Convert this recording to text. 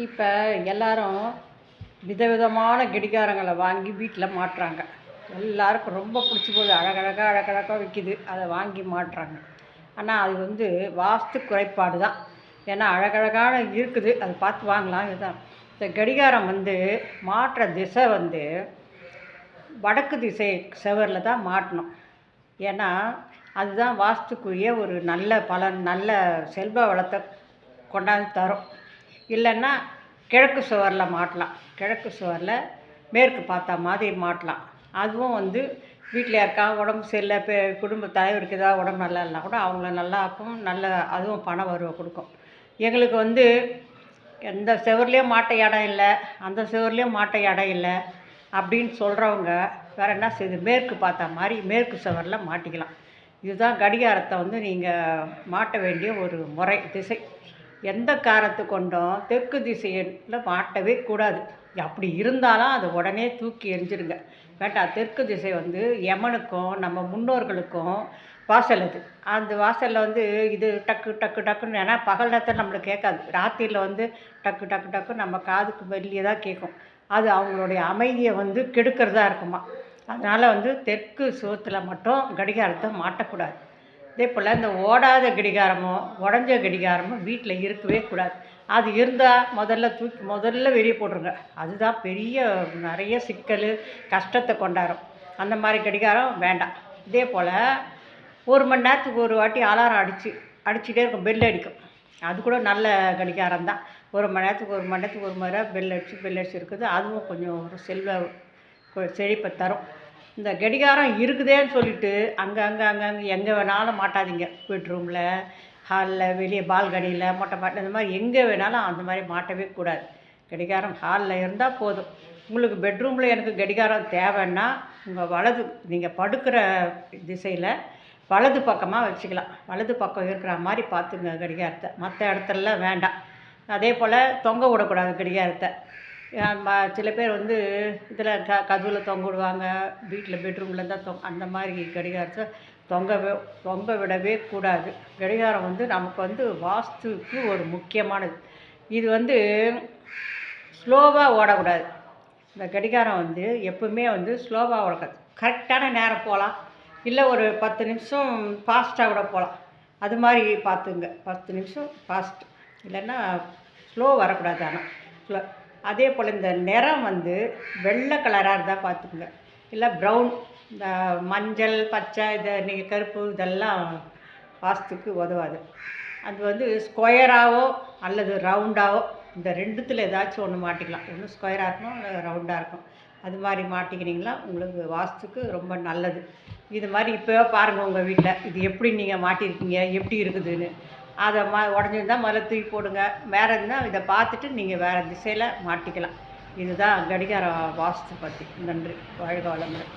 இப்போ எல்லாரும் விதவிதமான கடிகாரங்களை வாங்கி வீட்டில் மாட்டுறாங்க. எல்லாருக்கும் ரொம்ப பிடிச்சி போகுது. அழகழகாக விற்கிது, அதை வாங்கி மாட்டுறாங்க. ஆனால் அது வாஸ்து குறைபாடு தான். ஏன்னா அழகழகான இருக்குது, அதை பார்த்து வாங்கலாம். இதுதான் இந்த கடிகாரம் மாட்டுற திசை வடக்கு திசை செவரில் தான் மாட்டணும். ஏன்னா அதுதான் வாஸ்துக்குரிய ஒரு நல்ல பலன், நல்ல செல்வ வளத்தை கொண்டாந்து தரும். இல்லைன்னா கிழக்கு சுவரில் மாட்டலாம். கிழக்கு சுவரில் மேற்கு பார்த்தா மாதிரி மாட்டலாம். அதுவும் வீட்டில் யாருக்கா உடம்பு சரியில்லை, குடும்ப தலைவருக்கு ஏதாவது உடம்பு நல்லா இல்லைனா கூட அவங்கள நல்லா ஆக்கும். நல்ல அதுவும் பண வரவை கொடுக்கும். எங்களுக்கு எந்த செவர்லேயும் மாட்ட இடம் இல்லை, அந்த செவர்லேயும் மாட்ட இடம் இல்லை அப்படின்னு சொல்கிறவங்க வேறு என்ன செய்யுது, மேற்கு பார்த்தா மாதிரி மேற்கு சுவரில் மாட்டிக்கலாம். இதுதான் கடிகாரத்தை நீங்கள் மாட்ட வேண்டிய ஒரு முறை, திசை. எந்த காரணத்தை கொண்டும் தெற்கு திசையில் மாட்டவே கூடாது. அப்படி இருந்தாலும் அதை உடனே தூக்கி எறிஞ்சிடுங்க. வேண்டாம். தெற்கு திசை யமனுக்கும் நம்ம முன்னோர்களுக்கும் வாசல். அது அந்த வாசலில் இது டக்கு டக்கு டக்குன்னு, ஏன்னா பகல் நேரத்தில் நம்மளுக்கு கேட்காது, ராத்திரியில் டக்கு டக்கு டக்கு நம்ம காதுக்கு வெளியே தான் கேட்கும். அது அவங்களுடைய அமைதியை கெடுக்கிறதா இருக்குமா. அதனால் தெற்கு சுவத்தில் மட்டும் கடிகாரத்தை மாட்டக்கூடாது. அதே போல் இந்த ஓடாத கடிகாரமோ உடஞ்ச கடிகாரமோ வீட்டில் இருக்கவே கூடாது. அது இருந்தால் முதல்ல வெளியே போட்டுருங்க. அதுதான் பெரிய நிறைய சிக்கல், கஷ்டத்தை கொண்டாடும். அந்த மாதிரி கடிகாரம் வேண்டாம். இதே போல் 1 மணி நேரத்துக்கு ஒரு வாட்டி அலாரம் அடிச்சுட்டே இருக்கும், பெல் அடிக்கும். அது கூட நல்ல கடிகாரம் தான். 1 மணி நேரத்துக்கு ஒரு முறை பெல் அடிச்சு இருக்குது. அதுவும் கொஞ்சம் ஒரு செல்வ செழிப்பை தரும். இந்த கடிகாரம் இருக்குதேன்னு சொல்லிவிட்டு அங்கே எங்கே வேணாலும் மாட்டாதீங்க. பெட்ரூமில், ஹாலில், வெளியே பால்கனியில், மொட்டை மாட்டில், இந்த மாதிரி எங்கே வேணாலும் அந்த மாதிரி மாட்டவே கூடாது. கடிகாரம் ஹாலில் இருந்தால் போதும். உங்களுக்கு பெட்ரூமில் எனக்கு கடிகாரம் தேவைன்னா உங்கள் நீங்கள் படுக்கிற திசையில் வலது பக்கமாக வச்சுக்கலாம். வலது பக்கம் இருக்கிற மாதிரி பார்த்துங்க கடிகாரத்தை. மற்ற இடத்துலலாம் வேண்டாம். அதே போல் தொங்க விடக்கூடாது கடிகாரத்தை. சில பேர் இதில் கதவில் தொங்க விடுவாங்க, வீட்டில் பெட்ரூமில் தான் அந்த மாதிரி கடிகாரத்தை தொங்க விடவே கூடாது. கடிகாரம் நமக்கு வாஸ்துக்கு ஒரு முக்கியமானது. இது ஸ்லோவாக ஓடக்கூடாது. இந்த கடிகாரம் எப்பவுமே ஸ்லோவாக ஓடக்கூடாது. கரெக்டான நேரம் போகலாம், இல்லை ஒரு 10 நிமிஷம் ஃபாஸ்ட்டாக கூட போகலாம். அது மாதிரி பார்த்துங்க. 10 நிமிஷம் ஃபாஸ்ட், இல்லைன்னா ஸ்லோ வரக்கூடாது. ஆனால் ஸ்லோ. அதே போல் இந்த நிறம் வெள்ளை கலராக இருந்தால் பார்த்துக்குங்க. இல்லை ப்ரௌன், இந்த மஞ்சள், பச்சை, இதை நீங்கள் கருப்பு, இதெல்லாம் வாஸ்துக்கு உதவாது. அது ஸ்கொயராகவோ அல்லது ரவுண்டாகவோ, இந்த ரெண்டுத்தில் ஏதாச்சும் ஒன்று மாட்டிக்கலாம். ஒன்று ஸ்கொயராக இருக்கும், இல்லை ரவுண்டாக இருக்கும். அது மாதிரி மாட்டிக்கினீங்களா உங்களுக்கு வாஸ்துக்கு ரொம்ப நல்லது. இது மாதிரி இப்போ பாருங்கள் உங்கள் வீட்டில் இது எப்படி நீங்கள் மாட்டியிருக்கீங்க, எப்படி இருக்குதுன்னு. அதை உடஞ்சிருந்தால் முதல்ல தூக்கி போடுங்க. வேறு இருந்தால் இதை பார்த்துட்டு நீங்கள் வேறு திசையில் மாட்டிக்கலாம். இதுதான் கடிகார வாஸ்து பற்றி. நன்றி. வாழ்க வளமுடன்.